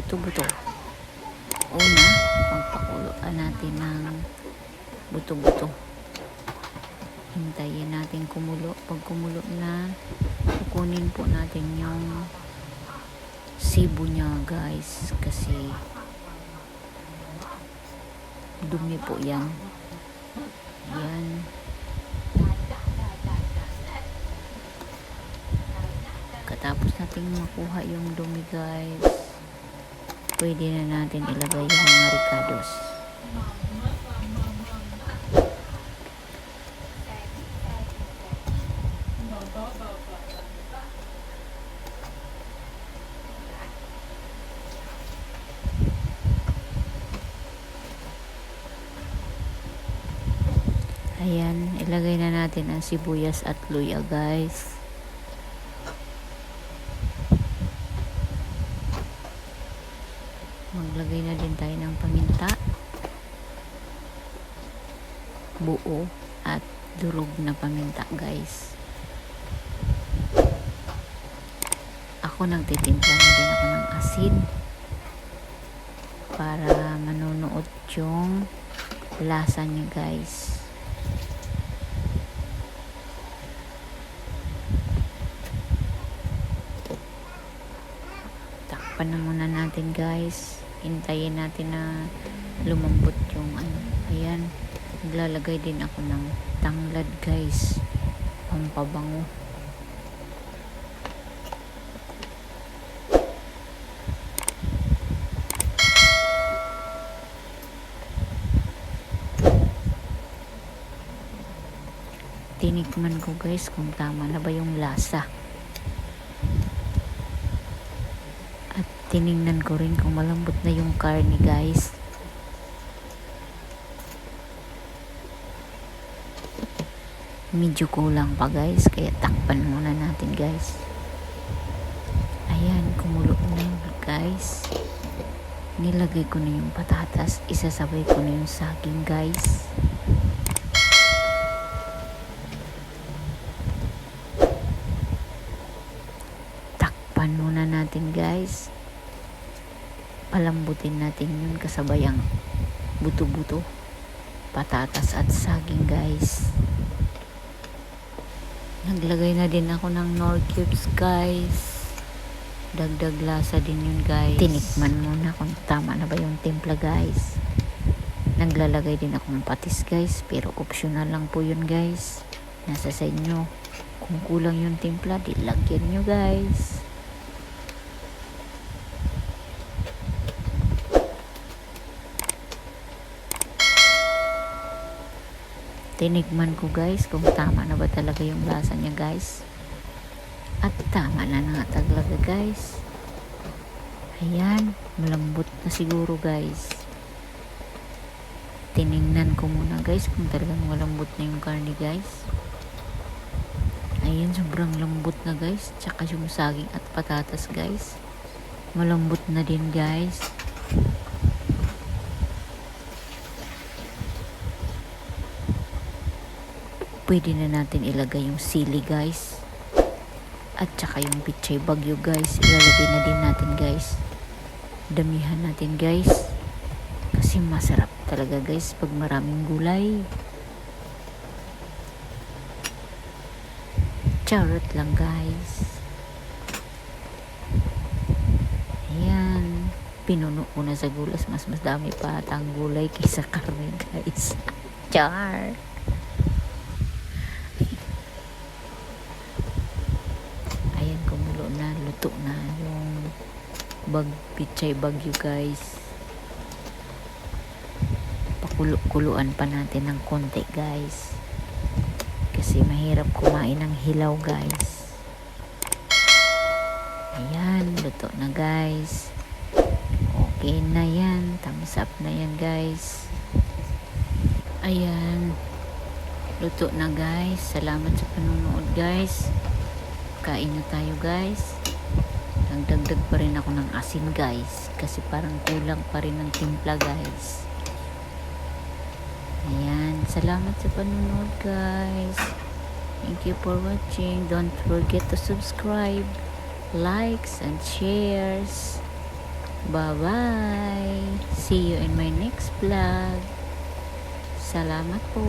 buto-buto. Una, pagpakuluan natin ng buto-buto. Hintayin natin kumulo. Pag kumulo na, kukunin po natin yung sibo niya guys, kasi dumi po yan. Yan. Katapos natin makuha yung dumi guys, pwede na natin ilagay yung mga ricados. Ayan, ilagay na natin ang sibuyas at luya guys. Maglagay na din tayo ng paminta, buo at durog na paminta guys. Ako nagtitimpla na din ako ng asin para manunuot yung lasa niya guys. Takpan na muna natin guys. Hintayin natin na lumambot yung ano. Ayan. Naglalagay din ako ng tanglad guys. Pampabango. Tinikman ko guys kung tama na ba yung lasa. At tiningnan ko rin kung malambot na yung karne guys. Medyo kulang pa guys, kaya takpan muna natin guys. Ayan, kumulo na yun guys. Nilagay ko na yung patatas, isasabay ko na yung saging guys. Takpan muna natin guys. Palambutin natin yun kasabay ang buto-buto, patatas at saging guys. Naglagay na din ako ng Knorr cubes guys. Dagdag lasa din yun guys. Tinikman muna kung tama na ba yung timpla guys. Naglalagay din ako ng patis guys, pero optional lang po yun guys. Nasa sa inyo. Kung kulang yung timpla, di lagyan nyo guys. Tinikman ko guys kung tama na ba talaga yung lasa niya guys. At tama na nga talaga guys. Ayan, malambot na siguro guys. Tiningnan ko muna guys kung talagang malambot na yung karne guys. Ayan, sobrang lambot na guys. Tsaka yung saging at patatas guys, malambot na din guys. Pwede na natin ilagay yung sili guys. At saka yung pichay bagyo guys. Ilalagay na din natin guys. Damihan natin guys. Kasi masarap talaga guys pag maraming gulay. Charot lang guys. Ayan. Pinuno ko na sa gulas. Mas dami pa atang gulay kaysa karne guys. Char. Luto na yung pichay bagyo guys. Pakuluan pa natin ng konti guys, kasi mahirap kumain ng hilaw guys. Ayan, luto na guys. Okay na yan, thumbs up na yan guys. Ayan, luto na guys. Salamat sa panonood guys. Kain na tayo guys. Nagdagdag pa rin ako ng asin guys, kasi parang kulang pa rin ng timpla guys. Ayan, salamat sa panonood guys. Thank you for watching. Don't forget to subscribe, likes and shares. Bye-bye. See you in my next vlog. Salamat po.